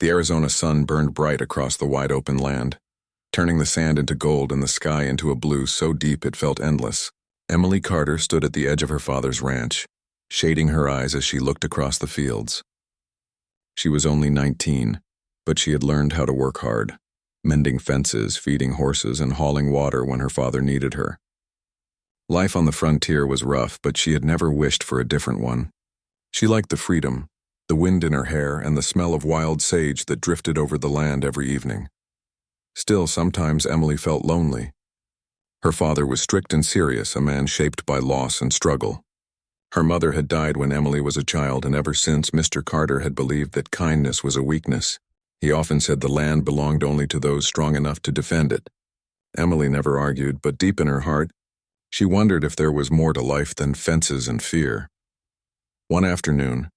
The Arizona sun burned bright across the wide-open land, turning the sand into gold and the sky into a blue so deep it felt endless. Emily Carter stood at the edge of her father's ranch, shading her eyes as she looked across the fields. She was only 19, but she had learned how to work hard, mending fences, feeding horses, and hauling water when her father needed her. Life on the frontier was rough, but she had never wished for a different one. She liked the freedom, the wind in her hair, and the smell of wild sage that drifted over the land every evening. Still, sometimes Emily felt lonely. Her father was strict and serious, a man shaped by loss and struggle. Her mother had died when Emily was a child, and ever since, Mr. Carter had believed that kindness was a weakness. He often said the land belonged only to those strong enough to defend it. Emily never argued, but deep in her heart, she wondered if there was more to life than fences and fear. One afternoon,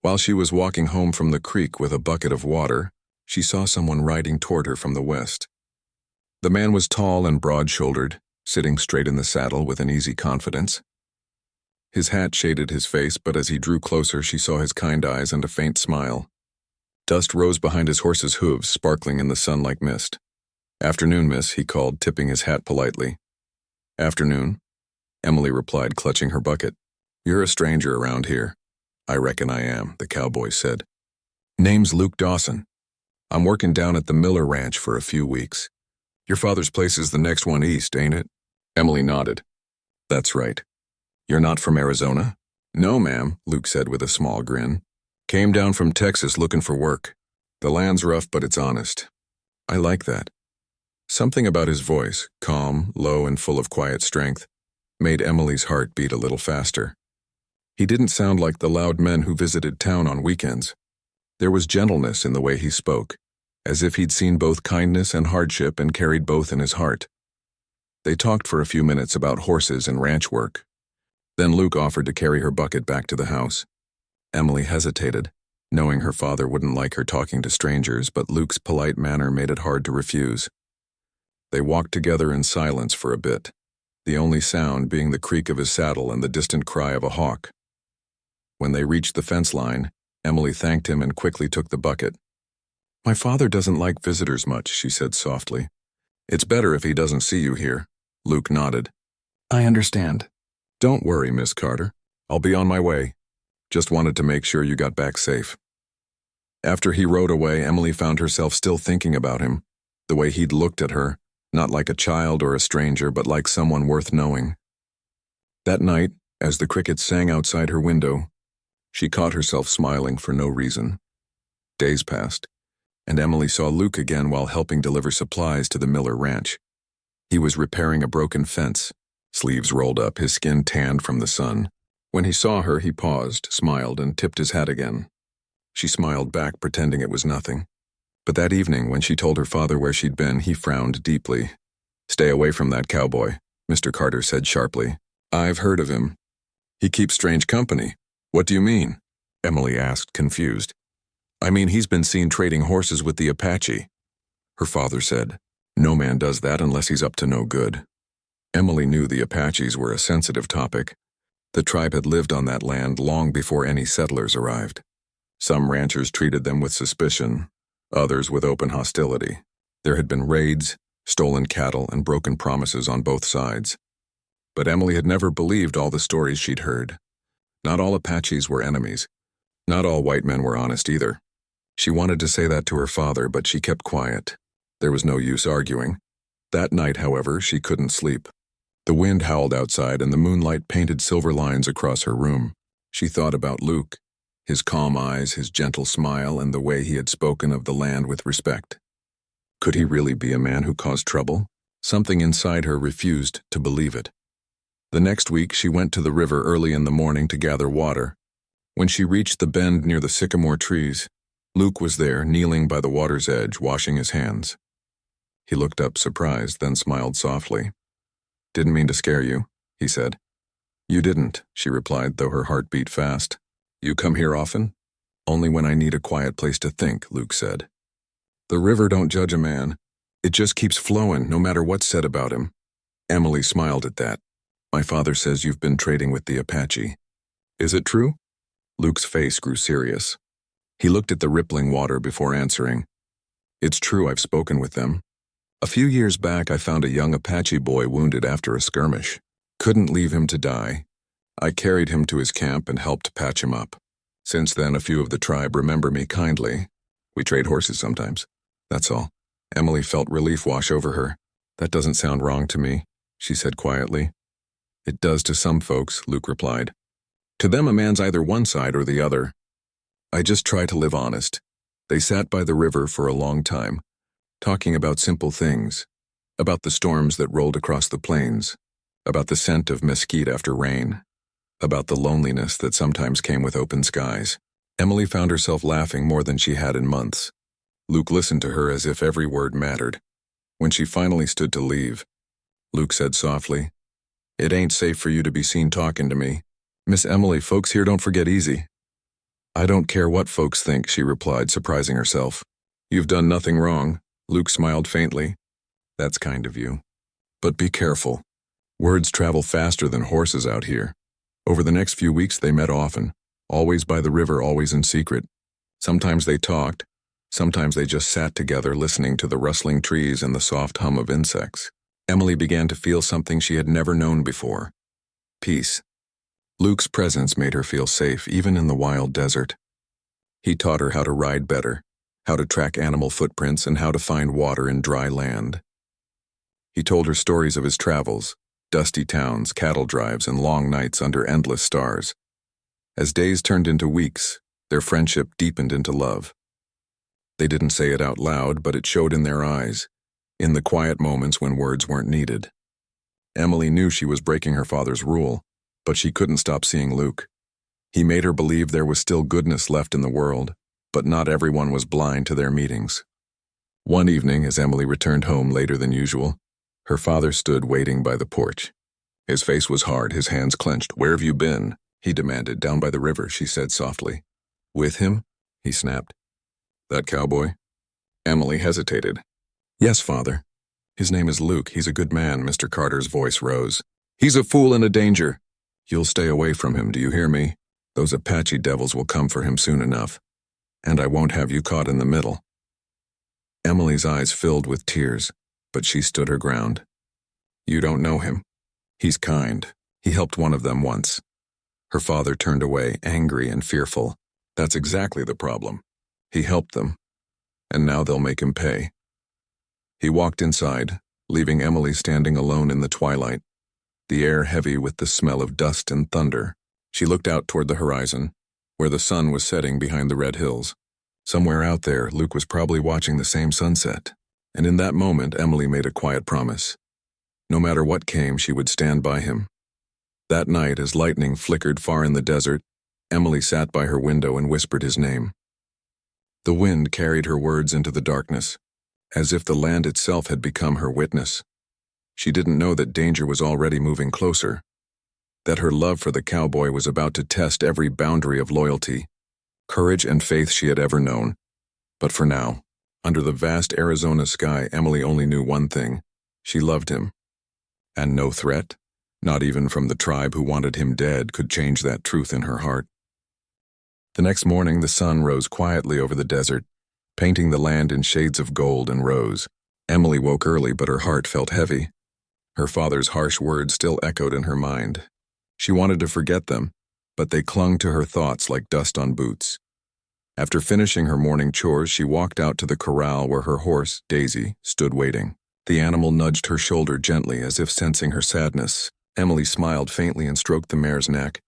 while she was walking home from the creek with a bucket of water, she saw someone riding toward her from the west. The man was tall and broad-shouldered, sitting straight in the saddle with an easy confidence. His hat shaded his face, but as he drew closer, she saw his kind eyes and a faint smile. Dust rose behind his horse's hooves, sparkling in the sun like mist. "Afternoon, miss," he called, tipping his hat politely. "Afternoon," Emily replied, clutching her bucket. "You're a stranger around here." "I reckon I am," the cowboy said. "Name's Luke Dawson. I'm working down at the Miller Ranch for a few weeks. Your father's place is the next one east, ain't it?" Emily nodded. "That's right. You're not from Arizona?" "No, ma'am," Luke said with a small grin. "Came down from Texas looking for work. The land's rough, but it's honest." "I like that." Something about his voice, calm, low, and full of quiet strength, made Emily's heart beat a little faster. He didn't sound like the loud men who visited town on weekends. There was gentleness in the way he spoke, as if he'd seen both kindness and hardship and carried both in his heart. They talked for a few minutes about horses and ranch work. Then Luke offered to carry her bucket back to the house. Emily hesitated, knowing her father wouldn't like her talking to strangers, but Luke's polite manner made it hard to refuse. They walked together in silence for a bit, the only sound being the creak of his saddle and the distant cry of a hawk. When they reached the fence line, Emily thanked him and quickly took the bucket. "My father doesn't like visitors much," she said softly. "It's better if he doesn't see you here." Luke nodded. "I understand." "Don't worry, Miss Carter. I'll be on my way. Just wanted to make sure you got back safe." After he rode away, Emily found herself still thinking about him, the way he'd looked at her, not like a child or a stranger, but like someone worth knowing. That night, as the crickets sang outside her window, she caught herself smiling for no reason. Days passed, and Emily saw Luke again while helping deliver supplies to the Miller Ranch. He was repairing a broken fence, sleeves rolled up, his skin tanned from the sun. When he saw her, he paused, smiled, and tipped his hat again. She smiled back, pretending it was nothing. But that evening, when she told her father where she'd been, he frowned deeply. "Stay away from that cowboy," Mr. Carter said sharply. "I've heard of him. He keeps strange company." "What do you mean?" Emily asked, confused. "I mean, he's been seen trading horses with the Apache." Her father said, "No man does that unless he's up to no good." Emily knew the Apaches were a sensitive topic. The tribe had lived on that land long before any settlers arrived. Some ranchers treated them with suspicion, others with open hostility. There had been raids, stolen cattle, and broken promises on both sides. But Emily had never believed all the stories she'd heard. Not all Apaches were enemies. Not all white men were honest either. She wanted to say that to her father, but she kept quiet. There was no use arguing. That night, however, she couldn't sleep. The wind howled outside and the moonlight painted silver lines across her room. She thought about Luke, his calm eyes, his gentle smile, and the way he had spoken of the land with respect. Could he really be a man who caused trouble? Something inside her refused to believe it. The next week, she went to the river early in the morning to gather water. When she reached the bend near the sycamore trees, Luke was there, kneeling by the water's edge, washing his hands. He looked up surprised, then smiled softly. "Didn't mean to scare you," he said. "You didn't," she replied, though her heart beat fast. "You come here often?" "Only when I need a quiet place to think," Luke said. "The river don't judge a man. It just keeps flowing, no matter what's said about him." Emily smiled at that. "My father says you've been trading with the Apache. Is it true?" Luke's face grew serious. He looked at the rippling water before answering. It's true, I've spoken with them. A few years back, I found a young Apache boy wounded after a skirmish. Couldn't leave him to die. I carried him to his camp and helped patch him up. Since then, a few of the tribe remember me kindly. We trade horses sometimes. That's all. Emily felt relief wash over her. That doesn't sound wrong to me, she said quietly. It does to some folks, Luke replied. To them, a man's either one side or the other. I just try to live honest. They sat by the river for a long time, talking about simple things, about the storms that rolled across the plains, about the scent of mesquite after rain, about the loneliness that sometimes came with open skies. Emily found herself laughing more than she had in months. Luke listened to her as if every word mattered. When she finally stood to leave, Luke said softly, It ain't safe for you to be seen talking to me. Miss Emily, folks here don't forget easy. I don't care what folks think, she replied, surprising herself. You've done nothing wrong, Luke smiled faintly. That's kind of you. But be careful. Words travel faster than horses out here. Over the next few weeks they met often, always by the river, always in secret. Sometimes they talked, sometimes they just sat together listening to the rustling trees and the soft hum of insects. Emily began to feel something she had never known before. Peace. Luke's presence made her feel safe even in the wild desert. He taught her how to ride better, how to track animal footprints, and how to find water in dry land. He told her stories of his travels, dusty towns, cattle drives, and long nights under endless stars. As days turned into weeks, their friendship deepened into love. They didn't say it out loud, but it showed in their eyes, in the quiet moments when words weren't needed. Emily knew she was breaking her father's rule, but she couldn't stop seeing Luke. He made her believe there was still goodness left in the world, but not everyone was blind to their meetings. One evening, as Emily returned home later than usual, her father stood waiting by the porch. His face was hard, his hands clenched. Where have you been? He demanded. Down by the river, she said softly. With him? He snapped. That cowboy? Emily hesitated. Yes, father. His name is Luke. He's a good man, Mr. Carter's voice rose. He's a fool and a danger. You'll stay away from him, do you hear me? Those Apache devils will come for him soon enough. And I won't have you caught in the middle. Emily's eyes filled with tears, but she stood her ground. You don't know him. He's kind. He helped one of them once. Her father turned away, angry and fearful. That's exactly the problem. He helped them, and now they'll make him pay. He walked inside, leaving Emily standing alone in the twilight, the air heavy with the smell of dust and thunder. She looked out toward the horizon, where the sun was setting behind the red hills. Somewhere out there, Luke was probably watching the same sunset, and in that moment, Emily made a quiet promise. No matter what came, she would stand by him. That night, as lightning flickered far in the desert, Emily sat by her window and whispered his name. The wind carried her words into the darkness, as if the land itself had become her witness. She didn't know that danger was already moving closer, that her love for the cowboy was about to test every boundary of loyalty, courage, and faith she had ever known. But for now, under the vast Arizona sky, Emily only knew one thing. She loved him. And no threat, not even from the tribe who wanted him dead, could change that truth in her heart. The next morning, the sun rose quietly over the desert, painting the land in shades of gold and rose. Emily woke early, but her heart felt heavy. Her father's harsh words still echoed in her mind. She wanted to forget them, but they clung to her thoughts like dust on boots. After finishing her morning chores, she walked out to the corral where her horse, Daisy, stood waiting. The animal nudged her shoulder gently as if sensing her sadness. Emily smiled faintly and stroked the mare's neck.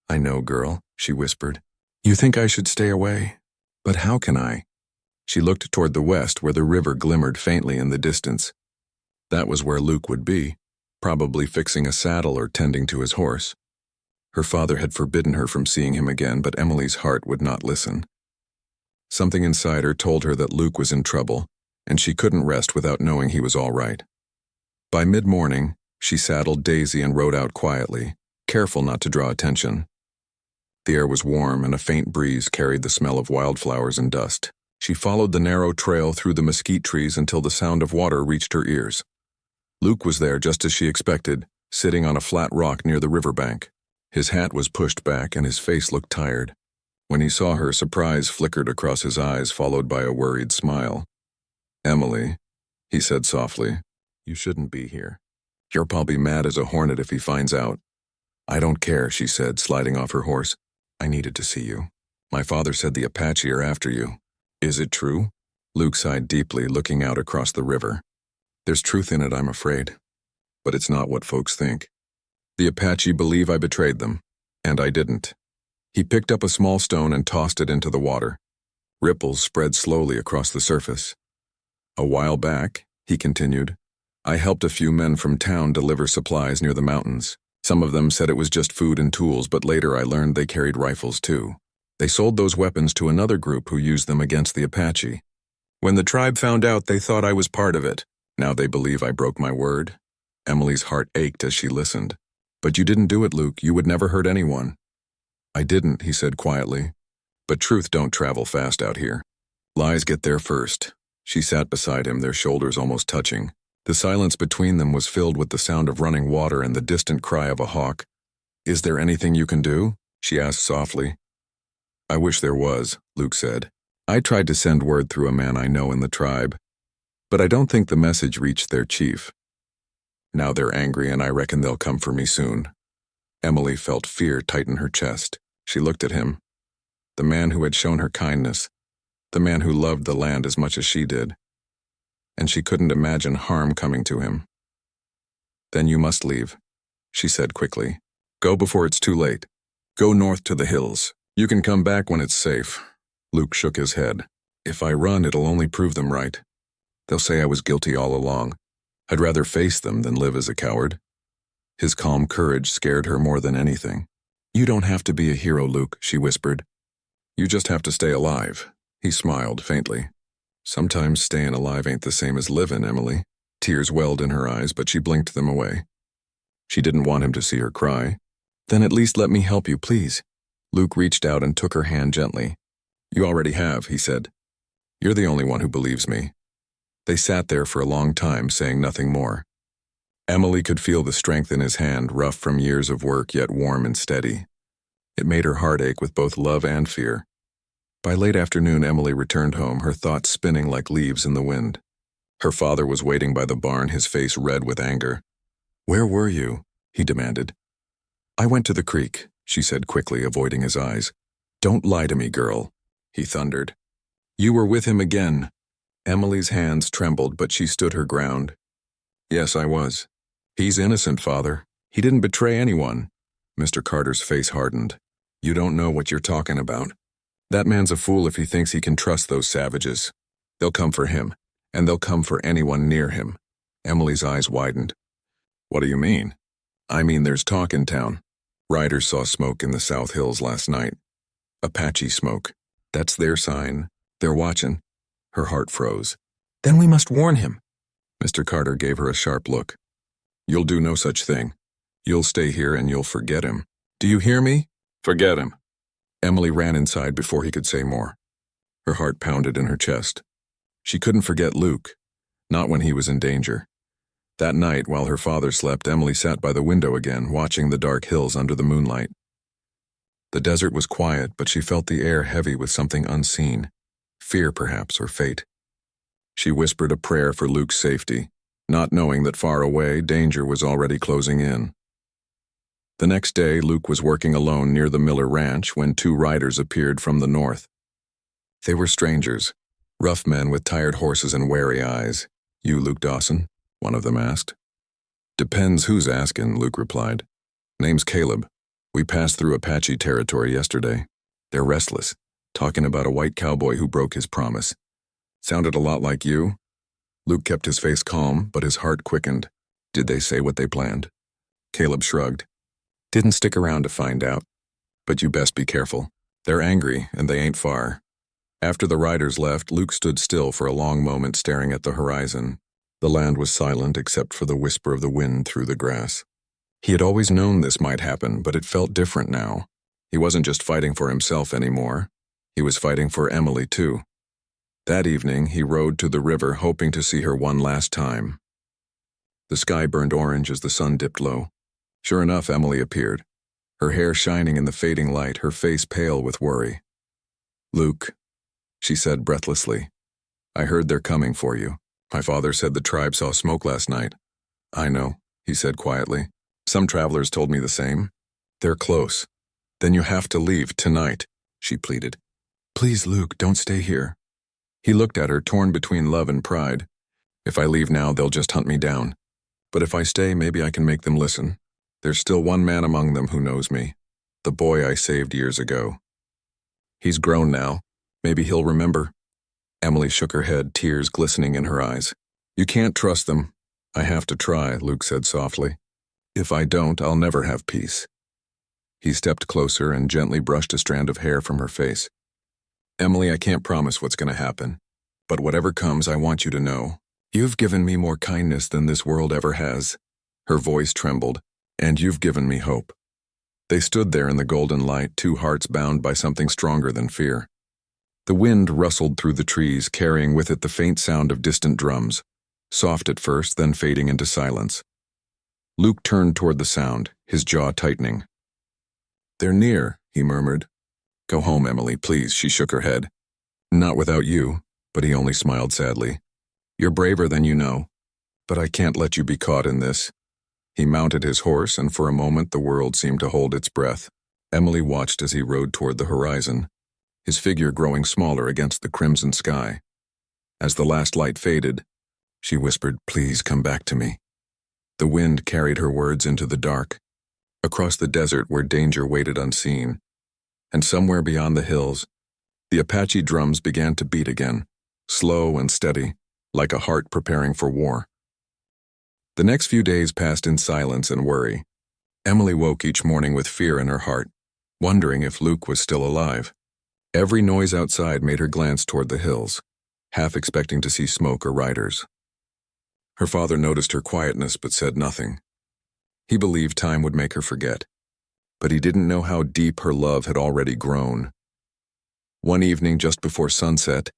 I know, girl, she whispered. You think I should stay away? But how can I? She looked toward the west where the river glimmered faintly in the distance. That was where Luke would be, probably fixing a saddle or tending to his horse. Her father had forbidden her from seeing him again, but Emily's heart would not listen. Something inside her told her that Luke was in trouble, and she couldn't rest without knowing he was all right. By mid-morning, she saddled Daisy and rode out quietly, careful not to draw attention. The air was warm, and a faint breeze carried the smell of wildflowers and dust. She followed the narrow trail through the mesquite trees until the sound of water reached her ears. Luke was there just as she expected, sitting on a flat rock near the riverbank. His hat was pushed back and his face looked tired. When he saw her, surprise flickered across his eyes, followed by a worried smile. "Emily," he said softly, "you shouldn't be here. You'll probably be mad as a hornet if he finds out." "I don't care," she said, sliding off her horse. "I needed to see you. My father said the Apache are after you." "Is it true?" Luke sighed deeply, looking out across the river. "There's truth in it, I'm afraid. But it's not what folks think. The Apache believe I betrayed them, and I didn't." He picked up a small stone and tossed it into the water. Ripples spread slowly across the surface. "A while back," he continued, "I helped a few men from town deliver supplies near the mountains. Some of them said it was just food and tools, but later I learned they carried rifles too. They sold those weapons to another group who used them against the Apache. When the tribe found out, they thought I was part of it. Now they believe I broke my word." Emily's heart ached as she listened. "But you didn't do it, Luke. You would never hurt anyone." "I didn't," he said quietly. "But truth don't travel fast out here. Lies get there first." She sat beside him, their shoulders almost touching. The silence between them was filled with the sound of running water and the distant cry of a hawk. "Is there anything you can do?" she asked softly. "I wish there was," Luke said. "I tried to send word through a man I know in the tribe, but I don't think the message reached their chief. Now they're angry, and I reckon they'll come for me soon." Emily felt fear tighten her chest. She looked at him. The man who had shown her kindness, the man who loved the land as much as she did. And she couldn't imagine harm coming to him. "Then you must leave," she said quickly. "Go before it's too late. Go north to the hills. You can come back when it's safe." Luke shook his head. "If I run, it'll only prove them right. They'll say I was guilty all along. I'd rather face them than live as a coward." His calm courage scared her more than anything. "You don't have to be a hero, Luke," she whispered. "You just have to stay alive." He smiled faintly. "Sometimes staying alive ain't the same as living, Emily." Tears welled in her eyes, but she blinked them away. She didn't want him to see her cry. "Then at least let me help you, please." Luke reached out and took her hand gently. "You already have," he said. "You're the only one who believes me." They sat there for a long time, saying nothing more. Emily could feel the strength in his hand, rough from years of work, yet warm and steady. It made her heart ache with both love and fear. By late afternoon, Emily returned home, her thoughts spinning like leaves in the wind. Her father was waiting by the barn, his face red with anger. "Where were you?" he demanded. "I went to the creek," she said quickly, avoiding his eyes. "Don't lie to me, girl," he thundered. "You were with him again." Emily's hands trembled, but she stood her ground. "Yes, I was. He's innocent, Father. He didn't betray anyone." Mr. Carter's face hardened. "You don't know what you're talking about. That man's a fool if he thinks he can trust those savages. They'll come for him, and they'll come for anyone near him." Emily's eyes widened. "What do you mean?" "I mean there's talk in town. Riders saw smoke in the South Hills last night. Apache smoke. That's their sign. They're watching." Her heart froze. "Then we must warn him." Mr. Carter gave her a sharp look. "You'll do no such thing. You'll stay here and you'll forget him. Do you hear me? Forget him." Emily ran inside before he could say more. Her heart pounded in her chest. She couldn't forget Luke, not when he was in danger. That night, while her father slept, Emily sat by the window again, watching the dark hills under the moonlight. The desert was quiet, but she felt the air heavy with something unseen. Fear, perhaps, or fate. She whispered a prayer for Luke's safety, not knowing that far away, danger was already closing in. The next day, Luke was working alone near the Miller Ranch when two riders appeared from the north. They were strangers, rough men with tired horses and wary eyes. "You Luke Dawson?" one of them asked. "Depends who's asking," Luke replied. "Name's Caleb. We passed through Apache territory yesterday. They're restless, talking about a white cowboy who broke his promise. Sounded a lot like you." Luke kept his face calm, but his heart quickened. "Did they say what they planned?" Caleb shrugged. "Didn't stick around to find out. But you best be careful. They're angry, and they ain't far." After the riders left, Luke stood still for a long moment, staring at the horizon. The land was silent except for the whisper of the wind through the grass. He had always known this might happen, but it felt different now. He wasn't just fighting for himself anymore. He was fighting for Emily, too. That evening, he rode to the river, hoping to see her one last time. The sky burned orange as the sun dipped low. Sure enough, Emily appeared, her hair shining in the fading light, her face pale with worry. Luke, she said breathlessly. I heard they're coming for you. My father said the tribe saw smoke last night. I know, he said quietly. Some travelers told me the same. They're close. Then you have to leave tonight, she pleaded. Please, Luke, don't stay here. He looked at her, torn between love and pride. If I leave now, they'll just hunt me down. But if I stay, maybe I can make them listen. There's still one man among them who knows me. The boy I saved years ago. He's grown now. Maybe he'll remember. Emily shook her head, tears glistening in her eyes. You can't trust them. I have to try, Luke said softly. If I don't, I'll never have peace. He stepped closer and gently brushed a strand of hair from her face. Emily, I can't promise what's going to happen. But whatever comes, I want you to know. You've given me more kindness than this world ever has. Her voice trembled. And you've given me hope. They stood there in the golden light, two hearts bound by something stronger than fear. The wind rustled through the trees, carrying with it the faint sound of distant drums, soft at first, then fading into silence. Luke turned toward the sound, his jaw tightening. They're near, he murmured. Go home, Emily, please, she shook her head. Not without you, but he only smiled sadly. You're braver than you know, but I can't let you be caught in this. He mounted his horse, and for a moment the world seemed to hold its breath. Emily watched as he rode toward the horizon, his figure growing smaller against the crimson sky. As the last light faded, she whispered, Please come back to me. The wind carried her words into the dark, across the desert where danger waited unseen. And somewhere beyond the hills, the Apache drums began to beat again, slow and steady, like a heart preparing for war. The next few days passed in silence and worry. Emily woke each morning with fear in her heart, wondering if Luke was still alive. Every noise outside made her glance toward the hills, half expecting to see smoke or riders. Her father noticed her quietness but said nothing. He believed time would make her forget, but he didn't know how deep her love had already grown. One evening just before sunset,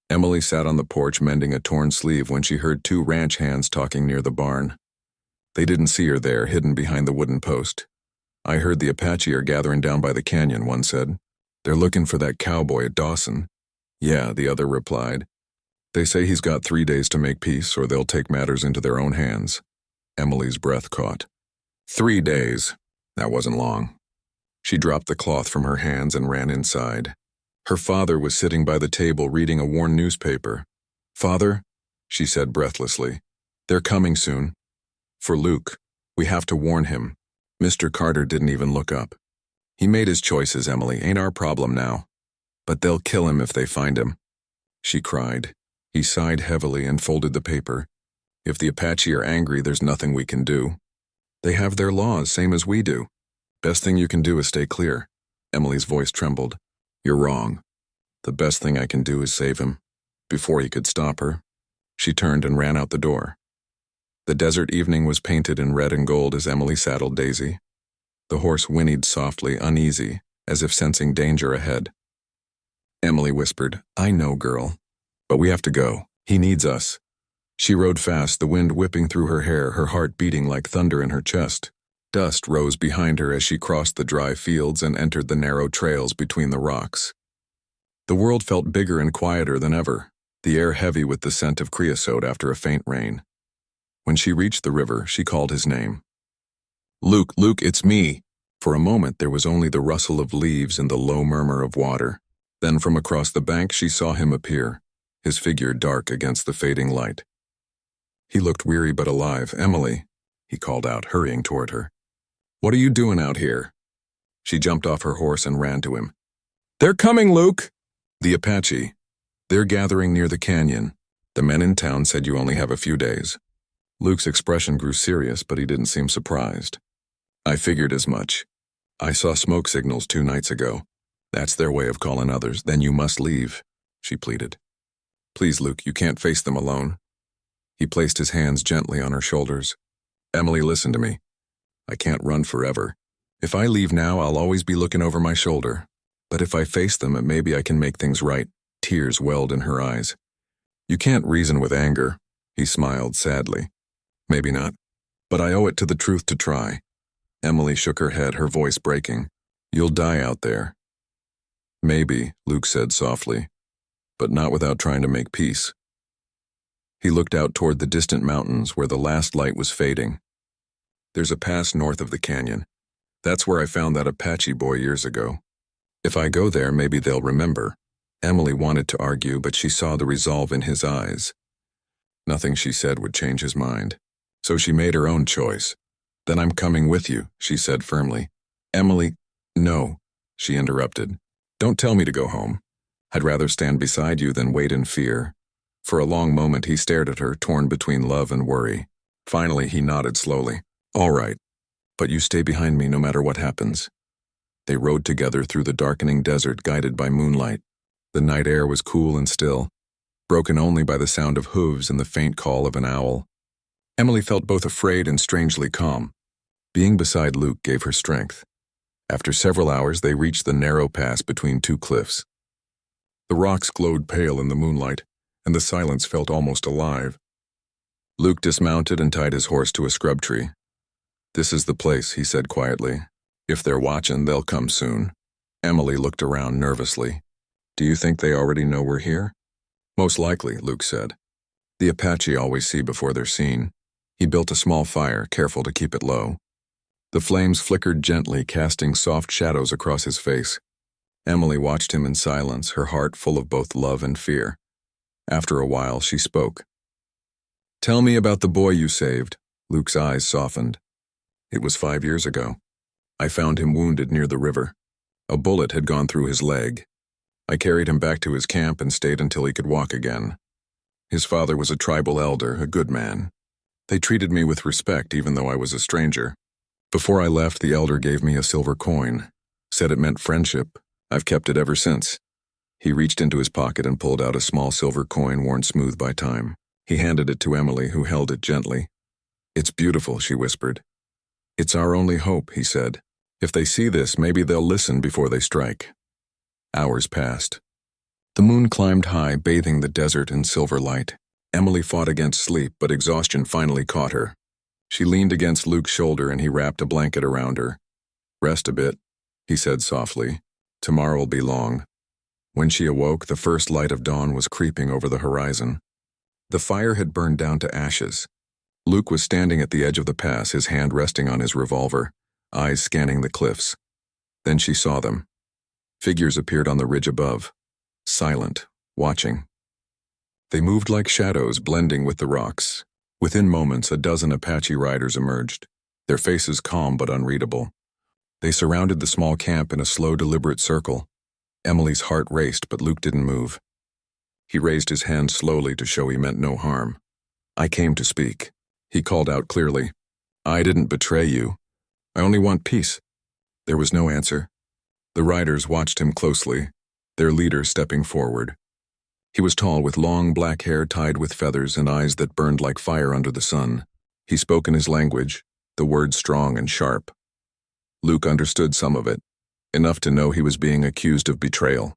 Emily sat on the porch mending a torn sleeve when she heard two ranch hands talking near the barn. They didn't see her there, hidden behind the wooden post. I heard the Apache are gathering down by the canyon, one said. They're looking for that cowboy at Dawson. Yeah, the other replied. They say he's got 3 days to make peace or they'll take matters into their own hands. Emily's breath caught. 3 days. That wasn't long. She dropped the cloth from her hands and ran inside. Her father was sitting by the table reading a worn newspaper. Father, she said breathlessly, they're coming soon. For Luke, we have to warn him. Mr. Carter didn't even look up. He made his choices, Emily, ain't our problem now. But they'll kill him if they find him. She cried. He sighed heavily and folded the paper. If the Apache are angry, there's nothing we can do. They have their laws, same as we do. Best thing you can do is stay clear. Emily's voice trembled. You're wrong. The best thing I can do is save him. Before he could stop her, she turned and ran out the door. The desert evening was painted in red and gold as Emily saddled Daisy. The horse whinnied softly, uneasy, as if sensing danger ahead. Emily whispered, I know, girl. But we have to go. He needs us. She rode fast, the wind whipping through her hair, her heart beating like thunder in her chest. Dust rose behind her as she crossed the dry fields and entered the narrow trails between the rocks. The world felt bigger and quieter than ever, the air heavy with the scent of creosote after a faint rain. When she reached the river, she called his name. Luke, Luke, it's me. For a moment there was only the rustle of leaves and the low murmur of water. Then from across the bank she saw him appear, his figure dark against the fading light. He looked weary but alive. Emily, he called out, hurrying toward her. What are you doing out here? She jumped off her horse and ran to him. They're coming, Luke! The Apache. They're gathering near the canyon. The men in town said you only have a few days. Luke's expression grew serious, but he didn't seem surprised. I figured as much. I saw smoke signals 2 nights ago. That's their way of calling others. Then you must leave, she pleaded. Please, Luke, you can't face them alone. He placed his hands gently on her shoulders. Emily, listen to me. I can't run forever. If I leave now, I'll always be looking over my shoulder. But if I face them, maybe I can make things right. Tears welled in her eyes. You can't reason with anger, he smiled sadly. Maybe not, but I owe it to the truth to try. Emily shook her head, her voice breaking. You'll die out there. Maybe, Luke said softly, but not without trying to make peace. He looked out toward the distant mountains where the last light was fading. There's a pass north of the canyon. That's where I found that Apache boy years ago. If I go there, maybe they'll remember. Emily wanted to argue, but she saw the resolve in his eyes. Nothing she said would change his mind. So she made her own choice. Then I'm coming with you, she said firmly. Emily, no, she interrupted. Don't tell me to go home. I'd rather stand beside you than wait in fear. For a long moment he stared at her, torn between love and worry. Finally he nodded slowly. All right, but you stay behind me no matter what happens. They rode together through the darkening desert, guided by moonlight. The night air was cool and still, broken only by the sound of hooves and the faint call of an owl. Emily felt both afraid and strangely calm. Being beside Luke gave her strength. After several hours, they reached the narrow pass between two cliffs. The rocks glowed pale in the moonlight, and the silence felt almost alive. Luke dismounted and tied his horse to a scrub tree. This is the place, he said quietly. If they're watching, they'll come soon. Emily looked around nervously. Do you think they already know we're here? Most likely, Luke said. The Apache always see before they're seen. He built a small fire, careful to keep it low. The flames flickered gently, casting soft shadows across his face. Emily watched him in silence, her heart full of both love and fear. After a while, she spoke. Tell me about the boy you saved. Luke's eyes softened. It was 5 years ago. I found him wounded near the river. A bullet had gone through his leg. I carried him back to his camp and stayed until he could walk again. His father was a tribal elder, a good man. They treated me with respect even though I was a stranger. Before I left, the elder gave me a silver coin, said it meant friendship. I've kept it ever since. He reached into his pocket and pulled out a small silver coin worn smooth by time. He handed it to Emily, who held it gently. It's beautiful, she whispered. It's our only hope, he said. If they see this, maybe they'll listen before they strike. Hours passed. The moon climbed high, bathing the desert in silver light. Emily fought against sleep, but exhaustion finally caught her. She leaned against Luke's shoulder and he wrapped a blanket around her. Rest a bit, he said softly. Tomorrow'll be long. When she awoke, the first light of dawn was creeping over the horizon. The fire had burned down to ashes. Luke was standing at the edge of the pass, his hand resting on his revolver, eyes scanning the cliffs. Then she saw them. Figures appeared on the ridge above, silent, watching. They moved like shadows, blending with the rocks. Within moments, a dozen Apache riders emerged, their faces calm but unreadable. They surrounded the small camp in a slow, deliberate circle. Emily's heart raced, but Luke didn't move. He raised his hand slowly to show he meant no harm. I came to speak. He called out clearly. I didn't betray you. I only want peace. There was no answer. The riders watched him closely, their leader stepping forward. He was tall, with long black hair tied with feathers and eyes that burned like fire under the sun. He spoke in his language, the words strong and sharp. Luke understood some of it, enough to know he was being accused of betrayal.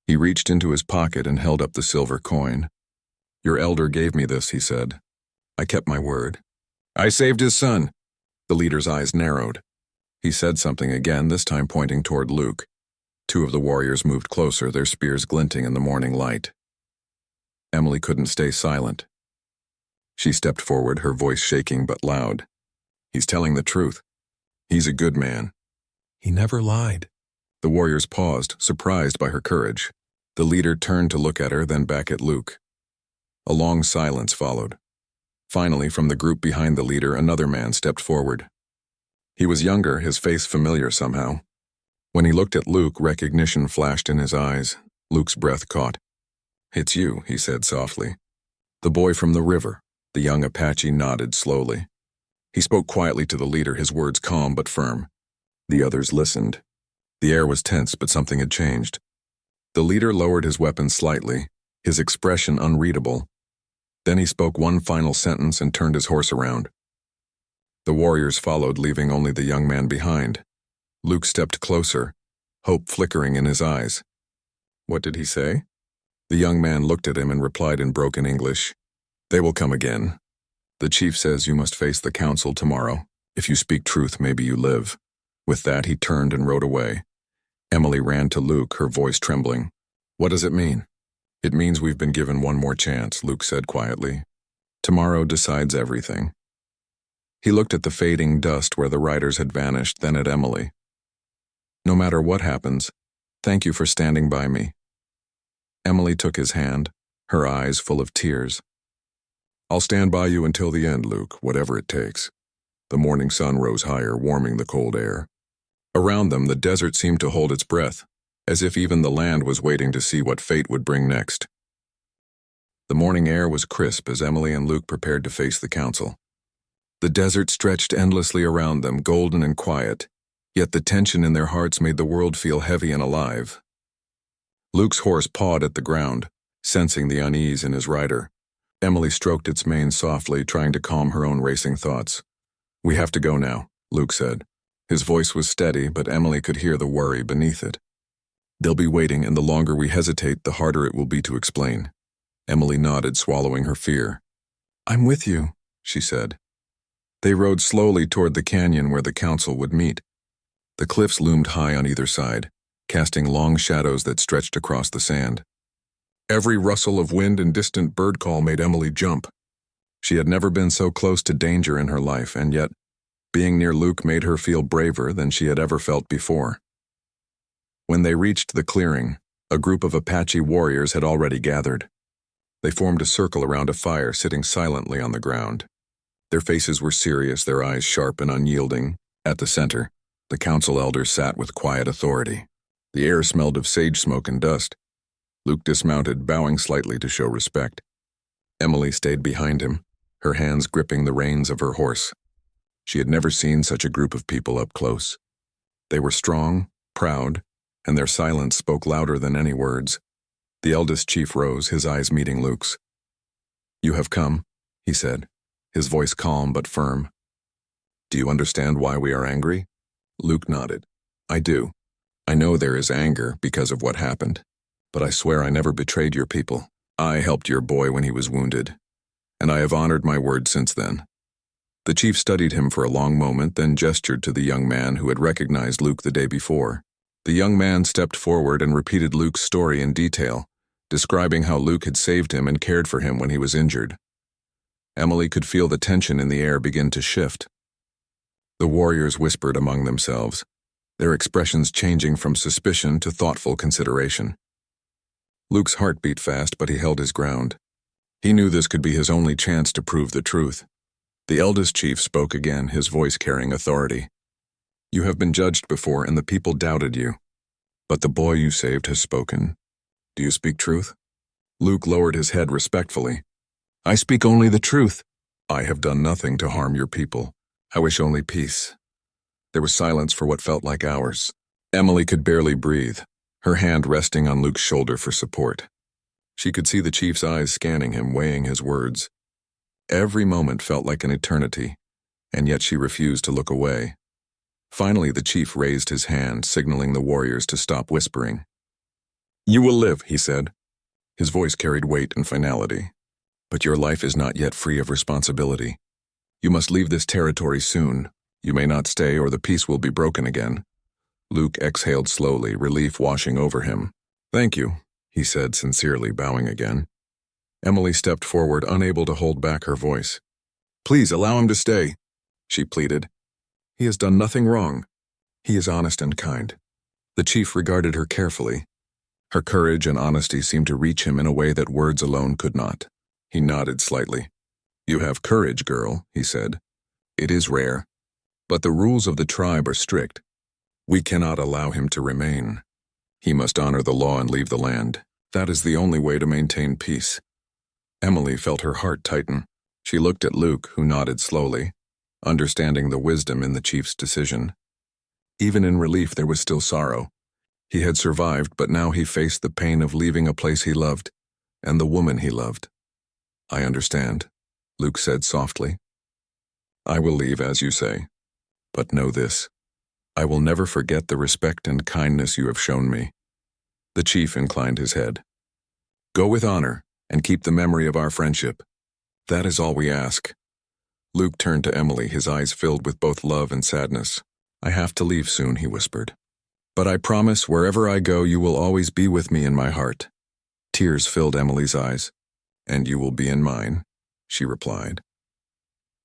He reached into his pocket and held up the silver coin. Your elder gave me this, he said. I kept my word. I saved his son. The leader's eyes narrowed. He said something again, this time pointing toward Luke. Two of the warriors moved closer, their spears glinting in the morning light. Emily couldn't stay silent. She stepped forward, her voice shaking but loud. He's telling the truth. He's a good man. He never lied. The warriors paused, surprised by her courage. The leader turned to look at her, then back at Luke. A long silence followed. Finally, from the group behind the leader, another man stepped forward. He was younger, his face familiar somehow. When he looked at Luke, recognition flashed in his eyes. Luke's breath caught. It's you, he said softly. The boy from the river. The young Apache nodded slowly. He spoke quietly to the leader, his words calm but firm. The others listened. The air was tense, but something had changed. The leader lowered his weapon slightly, his expression unreadable. Then he spoke one final sentence and turned his horse around. The warriors followed, leaving only the young man behind. Luke stepped closer, hope flickering in his eyes. What did he say? The young man looked at him and replied in broken English. They will come again. The chief says you must face the council tomorrow. If you speak truth, maybe you live. With that, he turned and rode away. Emily ran to Luke, her voice trembling. What does it mean? It means we've been given one more chance, Luke said quietly. Tomorrow decides everything. He looked at the fading dust where the riders had vanished, then at Emily. No matter what happens, thank you for standing by me. Emily took his hand, her eyes full of tears. I'll stand by you until the end, Luke, whatever it takes. The morning sun rose higher, warming the cold air. Around them, the desert seemed to hold its breath, as if even the land was waiting to see what fate would bring next. The morning air was crisp as Emily and Luke prepared to face the council. The desert stretched endlessly around them, golden and quiet, yet the tension in their hearts made the world feel heavy and alive. Luke's horse pawed at the ground, sensing the unease in his rider. Emily stroked its mane softly, trying to calm her own racing thoughts. We have to go now, Luke said. His voice was steady, but Emily could hear the worry beneath it. They'll be waiting, and the longer we hesitate, the harder it will be to explain. Emily nodded, swallowing her fear. I'm with you, she said. They rode slowly toward the canyon where the council would meet. The cliffs loomed high on either side, casting long shadows that stretched across the sand. Every rustle of wind and distant bird call made Emily jump. She had never been so close to danger in her life, and yet, being near Luke made her feel braver than she had ever felt before. When they reached the clearing, a group of Apache warriors had already gathered. They formed a circle around a fire, sitting silently on the ground. Their faces were serious, their eyes sharp and unyielding. At the center, the council elders sat with quiet authority. The air smelled of sage smoke and dust. Luke dismounted, bowing slightly to show respect. Emily stayed behind him, her hands gripping the reins of her horse. She had never seen such a group of people up close. They were strong, proud, and their silence spoke louder than any words. The eldest chief rose, his eyes meeting Luke's. You have come, he said, his voice calm but firm. Do you understand why we are angry? Luke nodded. I do. I know there is anger because of what happened, but I swear I never betrayed your people. I helped your boy when he was wounded, and I have honored my word since then. The chief studied him for a long moment, then gestured to the young man who had recognized Luke the day before. The young man stepped forward and repeated Luke's story in detail, describing how Luke had saved him and cared for him when he was injured. Emily could feel the tension in the air begin to shift. The warriors whispered among themselves, their expressions changing from suspicion to thoughtful consideration. Luke's heart beat fast, but he held his ground. He knew this could be his only chance to prove the truth. The eldest chief spoke again, his voice carrying authority. You have been judged before, and the people doubted you. But the boy you saved has spoken. Do you speak truth? Luke lowered his head respectfully. I speak only the truth. I have done nothing to harm your people. I wish only peace. There was silence for what felt like hours. Emily could barely breathe, her hand resting on Luke's shoulder for support. She could see the chief's eyes scanning him, weighing his words. Every moment felt like an eternity, and yet she refused to look away. Finally, the chief raised his hand, signaling the warriors to stop whispering. You will live, he said. His voice carried weight and finality. But your life is not yet free of responsibility. You must leave this territory soon. You may not stay, or the peace will be broken again. Luke exhaled slowly, relief washing over him. Thank you, he said sincerely, bowing again. Emily stepped forward, unable to hold back her voice. Please allow him to stay, she pleaded. He has done nothing wrong. He is honest and kind. The chief regarded her carefully. Her courage and honesty seemed to reach him in a way that words alone could not. He nodded slightly. You have courage, girl, he said. It is rare, but the rules of the tribe are strict. We cannot allow him to remain. He must honor the law and leave the land. That is the only way to maintain peace. Emily felt her heart tighten. She looked at Luke, who nodded slowly, understanding the wisdom in the chief's decision. Even in relief, there was still sorrow. He had survived, but now he faced the pain of leaving a place he loved, and the woman he loved. I understand, Luke said softly. I will leave, as you say. But know this. I will never forget the respect and kindness you have shown me. The chief inclined his head. Go with honor, and keep the memory of our friendship. That is all we ask. Luke turned to Emily, his eyes filled with both love and sadness. I have to leave soon, he whispered. But I promise wherever I go you will always be with me in my heart." Tears filled Emily's eyes. "And you will be in mine," she replied.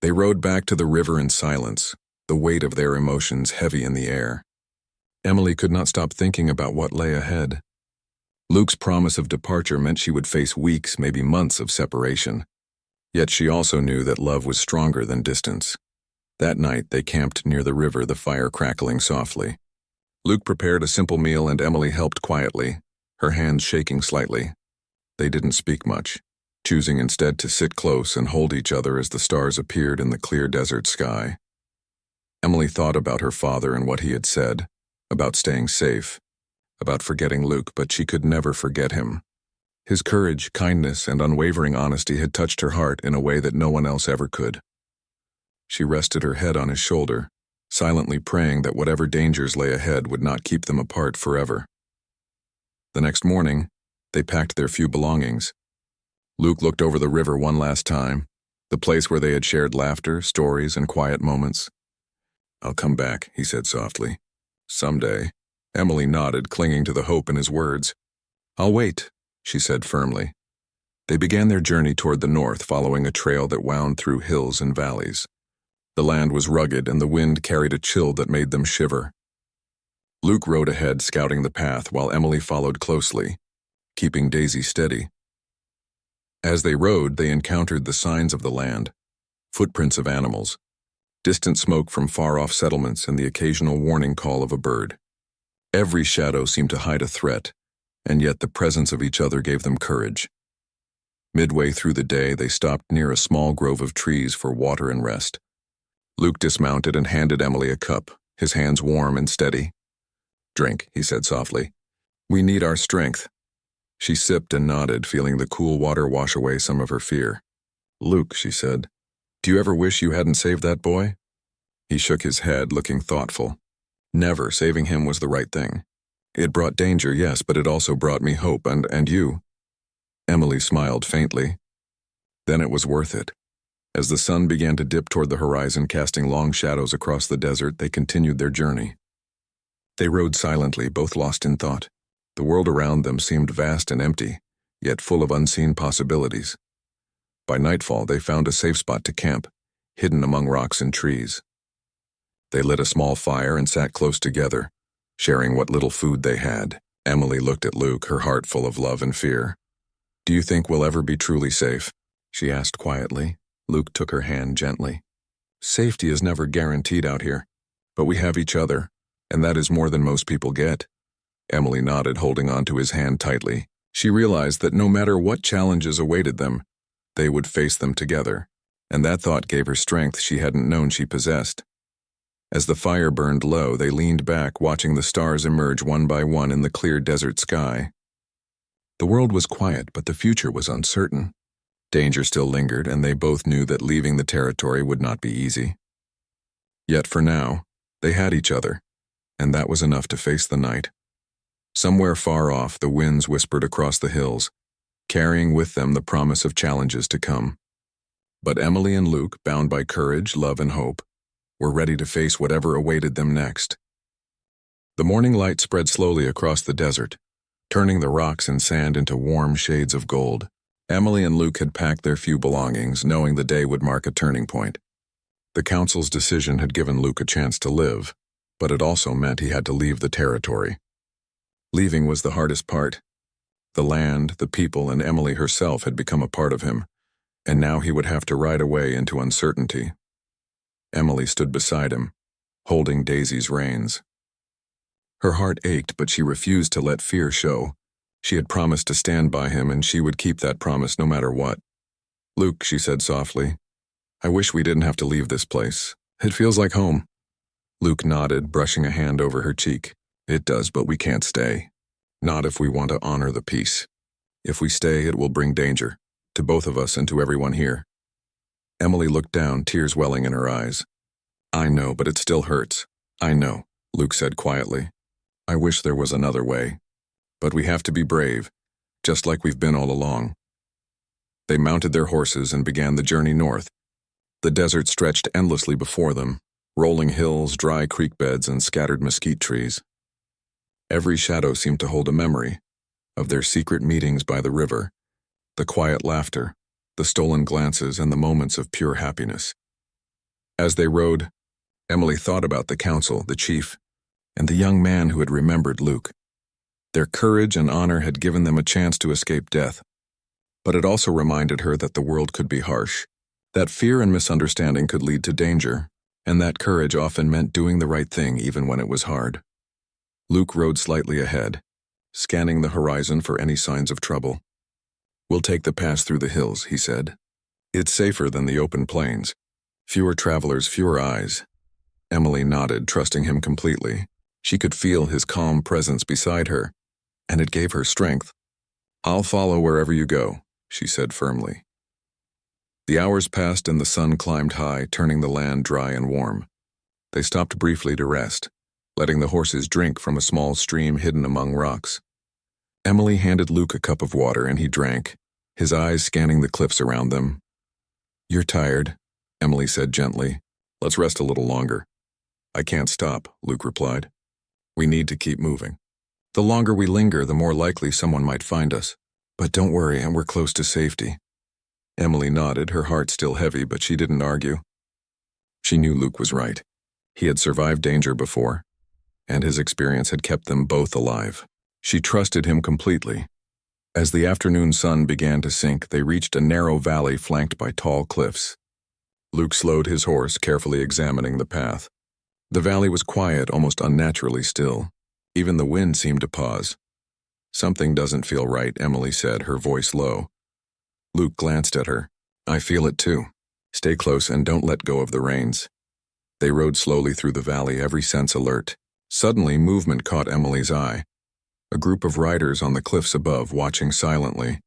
They rode back to the river in silence, the weight of their emotions heavy in the air. Emily could not stop thinking about what lay ahead. Luke's promise of departure meant she would face weeks, maybe months of separation. Yet she also knew that love was stronger than distance. That night they camped near the river, the fire crackling softly. Luke prepared a simple meal and Emily helped quietly, her hands shaking slightly. They didn't speak much, choosing instead to sit close and hold each other as the stars appeared in the clear desert sky. Emily thought about her father and what he had said, about staying safe, about forgetting Luke, but she could never forget him. His courage, kindness, and unwavering honesty had touched her heart in a way that no one else ever could. She rested her head on his shoulder, silently praying that whatever dangers lay ahead would not keep them apart forever. The next morning, they packed their few belongings. Luke looked over the river one last time, the place where they had shared laughter, stories, and quiet moments. "I'll come back," he said softly. "Someday." Emily nodded, clinging to the hope in his words. "I'll wait," she said firmly. They began their journey toward the north, following a trail that wound through hills and valleys. The land was rugged and the wind carried a chill that made them shiver. Luke rode ahead, scouting the path, while Emily followed closely, keeping Daisy steady. As they rode, they encountered the signs of the land, footprints of animals, distant smoke from far-off settlements, and the occasional warning call of a bird. Every shadow seemed to hide a threat, and yet the presence of each other gave them courage. Midway through the day, they stopped near a small grove of trees for water and rest. Luke dismounted and handed Emily a cup, his hands warm and steady. "Drink," he said softly. "We need our strength." She sipped and nodded, feeling the cool water wash away some of her fear. "Luke," she said, "do you ever wish you hadn't saved that boy?" He shook his head, looking thoughtful. "Never. Saving him was the right thing. It brought danger, yes, but it also brought me hope, and you." Emily smiled faintly. "Then it was worth it." As the sun began to dip toward the horizon, casting long shadows across the desert, they continued their journey. They rode silently, both lost in thought. The world around them seemed vast and empty, yet full of unseen possibilities. By nightfall, they found a safe spot to camp, hidden among rocks and trees. They lit a small fire and sat close together, sharing what little food they had. Emily looked at Luke, her heart full of love and fear. "Do you think we'll ever be truly safe?" she asked quietly. Luke took her hand gently. "Safety is never guaranteed out here, but we have each other, and that is more than most people get." Emily nodded, holding on to his hand tightly. She realized that no matter what challenges awaited them, they would face them together, and that thought gave her strength she hadn't known she possessed. As the fire burned low, they leaned back, watching the stars emerge one by one in the clear desert sky. The world was quiet, but the future was uncertain. Danger still lingered, and they both knew that leaving the territory would not be easy. Yet for now, they had each other, and that was enough to face the night. Somewhere far off, the winds whispered across the hills, carrying with them the promise of challenges to come. But Emily and Luke, bound by courage, love, and hope, were ready to face whatever awaited them next. The morning light spread slowly across the desert, turning the rocks and sand into warm shades of gold. Emily and Luke had packed their few belongings, knowing the day would mark a turning point. The council's decision had given Luke a chance to live, but it also meant he had to leave the territory. Leaving was the hardest part. The land, the people, and Emily herself had become a part of him, and now he would have to ride away into uncertainty. Emily stood beside him, holding Daisy's reins. Her heart ached, but she refused to let fear show. She had promised to stand by him, and she would keep that promise no matter what. "Luke," she said softly, "I wish we didn't have to leave this place. It feels like home." Luke nodded, brushing a hand over her cheek. "It does, but we can't stay. Not if we want to honor the peace. If we stay, it will bring danger, to both of us and to everyone here." Emily looked down, tears welling in her eyes. "I know, but it still hurts." "I know," Luke said quietly. "I wish there was another way. But we have to be brave, just like we've been all along." They mounted their horses and began the journey north. The desert stretched endlessly before them, rolling hills, dry creek beds, and scattered mesquite trees. Every shadow seemed to hold a memory of their secret meetings by the river, the quiet laughter, the stolen glances, and the moments of pure happiness. As they rode, Emily thought about the council, the chief, and the young man who had remembered Luke. Their courage and honor had given them a chance to escape death, but it also reminded her that the world could be harsh, that fear and misunderstanding could lead to danger, and that courage often meant doing the right thing even when it was hard. Luke rode slightly ahead, scanning the horizon for any signs of trouble. "We'll take the pass through the hills," he said. "It's safer than the open plains. Fewer travelers, fewer eyes." Emily nodded, trusting him completely. She could feel his calm presence beside her, and it gave her strength. "I'll follow wherever you go," she said firmly. The hours passed and the sun climbed high, turning the land dry and warm. They stopped briefly to rest, letting the horses drink from a small stream hidden among rocks. Emily handed Luke a cup of water and he drank, his eyes scanning the cliffs around them. "You're tired," Emily said gently. "Let's rest a little longer." "I can't stop," Luke replied. "We need to keep moving. The longer we linger, the more likely someone might find us. But don't worry, and we're close to safety." Emily nodded, her heart still heavy, but she didn't argue. She knew Luke was right. He had survived danger before, and his experience had kept them both alive. She trusted him completely. As the afternoon sun began to sink, they reached a narrow valley flanked by tall cliffs. Luke slowed his horse, carefully examining the path. The valley was quiet, almost unnaturally still. Even the wind seemed to pause. "Something doesn't feel right," Emily said, her voice low. Luke glanced at her. "I feel it too. Stay close and don't let go of the reins." They rode slowly through the valley, every sense alert. Suddenly, movement caught Emily's eye. A group of riders on the cliffs above, watching silently.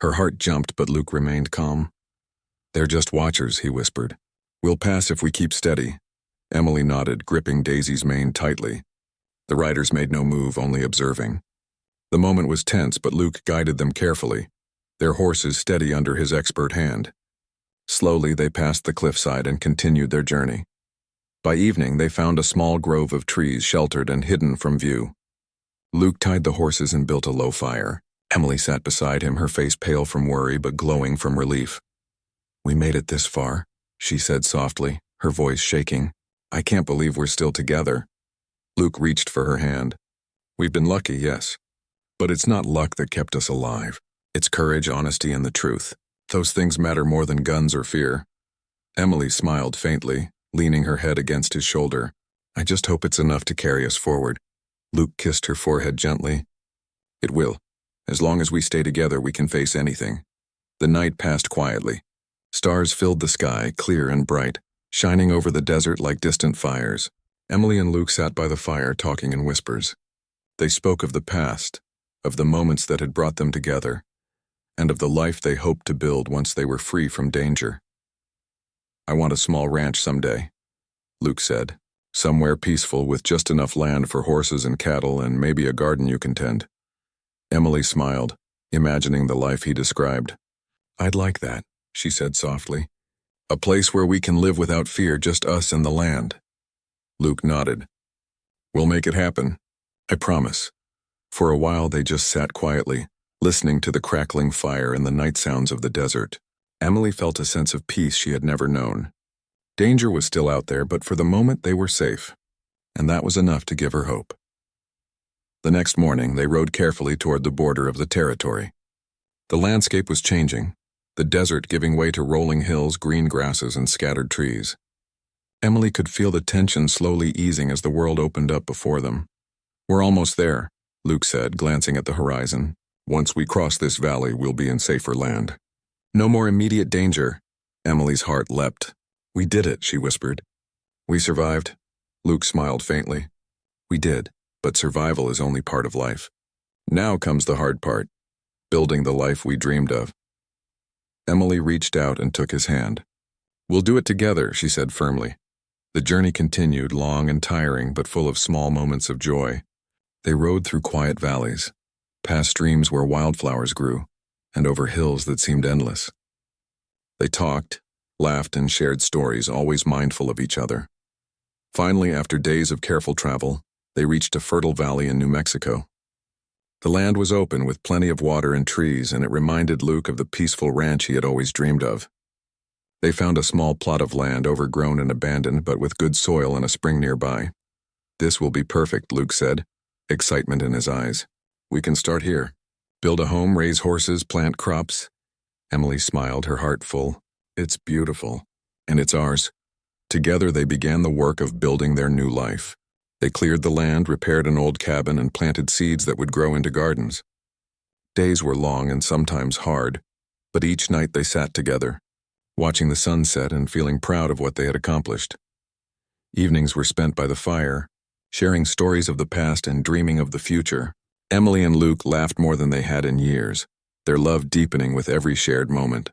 Her heart jumped, but Luke remained calm. "They're just watchers," he whispered. "We'll pass if we keep steady." Emily nodded, gripping Daisy's mane tightly. The riders made no move, only observing. The moment was tense, but Luke guided them carefully, their horses steady under his expert hand. Slowly, they passed the cliffside and continued their journey. By evening, they found a small grove of trees sheltered and hidden from view. Luke tied the horses and built a low fire. Emily sat beside him, her face pale from worry but glowing from relief. "We made it this far," she said softly, her voice shaking. "I can't believe we're still together." Luke reached for her hand. "We've been lucky, yes. But it's not luck that kept us alive. It's courage, honesty, and the truth. Those things matter more than guns or fear." Emily smiled faintly, leaning her head against his shoulder. "I just hope it's enough to carry us forward." Luke kissed her forehead gently. "It will. As long as we stay together, we can face anything." The night passed quietly. Stars filled the sky, clear and bright, shining over the desert like distant fires. Emily and Luke sat by the fire, talking in whispers. They spoke of the past, of the moments that had brought them together, and of the life they hoped to build once they were free from danger. "I want a small ranch someday," Luke said. "Somewhere peaceful with just enough land for horses and cattle and maybe a garden you can tend." Emily smiled, imagining the life he described. "I'd like that," she said softly. "A place where we can live without fear, just us and the land." Luke nodded. "We'll make it happen. I promise." For a while they just sat quietly, listening to the crackling fire and the night sounds of the desert. Emily felt a sense of peace she had never known. Danger was still out there, but for the moment they were safe, and that was enough to give her hope. The next morning, they rode carefully toward the border of the territory. The landscape was changing, the desert giving way to rolling hills, green grasses, and scattered trees. Emily could feel the tension slowly easing as the world opened up before them. "We're almost there," Luke said, glancing at the horizon. "Once we cross this valley, we'll be in safer land." "No more immediate danger." Emily's heart leapt. "We did it," she whispered. "We survived." Luke smiled faintly. "We did, but survival is only part of life. Now comes the hard part, building the life we dreamed of." Emily reached out and took his hand. "We'll do it together," she said firmly. The journey continued, long and tiring, but full of small moments of joy. They rode through quiet valleys, past streams where wildflowers grew, and over hills that seemed endless. They talked, laughed, and shared stories, always mindful of each other. Finally, after days of careful travel, They reached a fertile valley in New Mexico. The land was open with plenty of water and trees, and it reminded Luke of the peaceful ranch he had always dreamed of. They found a small plot of land overgrown and abandoned, but with good soil and a spring nearby. "This will be perfect," Luke said, excitement in his eyes. "We can start here. Build a home, raise horses, plant crops." Emily smiled, her heart full. "It's beautiful. And it's ours." Together they began the work of building their new life. They cleared the land, repaired an old cabin, and planted seeds that would grow into gardens. Days were long and sometimes hard, but each night they sat together, watching the sun set and feeling proud of what they had accomplished. Evenings were spent by the fire, sharing stories of the past and dreaming of the future. Emily and Luke laughed more than they had in years, their love deepening with every shared moment.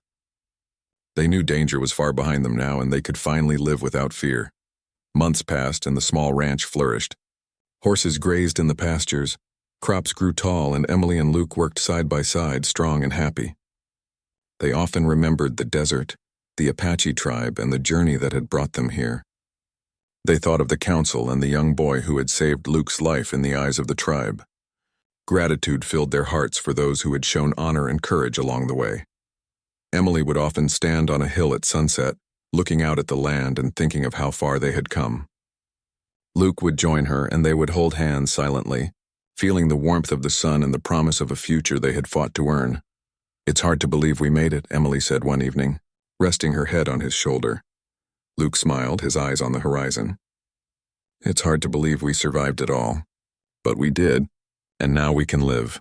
They knew danger was far behind them now, and they could finally live without fear. Months passed and the small ranch flourished. Horses grazed in the pastures, crops grew tall, and Emily and Luke worked side by side, strong and happy. They often remembered the desert, the Apache tribe, and the journey that had brought them here. They thought of the council and the young boy who had saved Luke's life in the eyes of the tribe. Gratitude filled their hearts for those who had shown honor and courage along the way. Emily would often stand on a hill at sunset, looking out at the land and thinking of how far they had come. Luke would join her, and they would hold hands silently, feeling the warmth of the sun and the promise of a future they had fought to earn. "It's hard to believe we made it," Emily said one evening, resting her head on his shoulder. Luke smiled, his eyes on the horizon. "It's hard to believe we survived it all. But we did, and now we can live."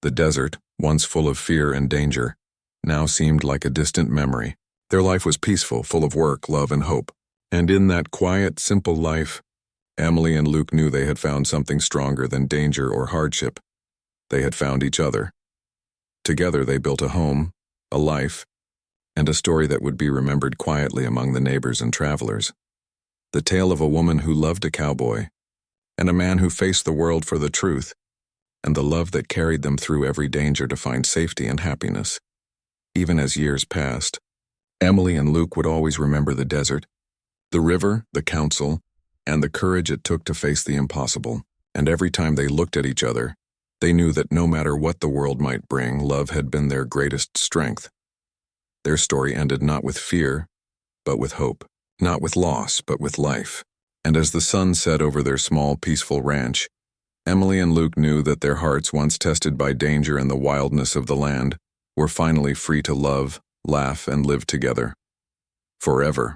The desert, once full of fear and danger, now seemed like a distant memory. Their life was peaceful, full of work, love, and hope. And in that quiet, simple life, Emily and Luke knew they had found something stronger than danger or hardship. They had found each other. Together they built a home, a life, and a story that would be remembered quietly among the neighbors and travelers. The tale of a woman who loved a cowboy, and a man who faced the world for the truth, and the love that carried them through every danger to find safety and happiness. Even as years passed, Emily and Luke would always remember the desert, the river, the council, and the courage it took to face the impossible. And every time they looked at each other, they knew that no matter what the world might bring, love had been their greatest strength. Their story ended not with fear, but with hope, not with loss, but with life. And as the sun set over their small, peaceful ranch, Emily and Luke knew that their hearts, once tested by danger and the wildness of the land, were finally free to love, laugh, and live together. Forever.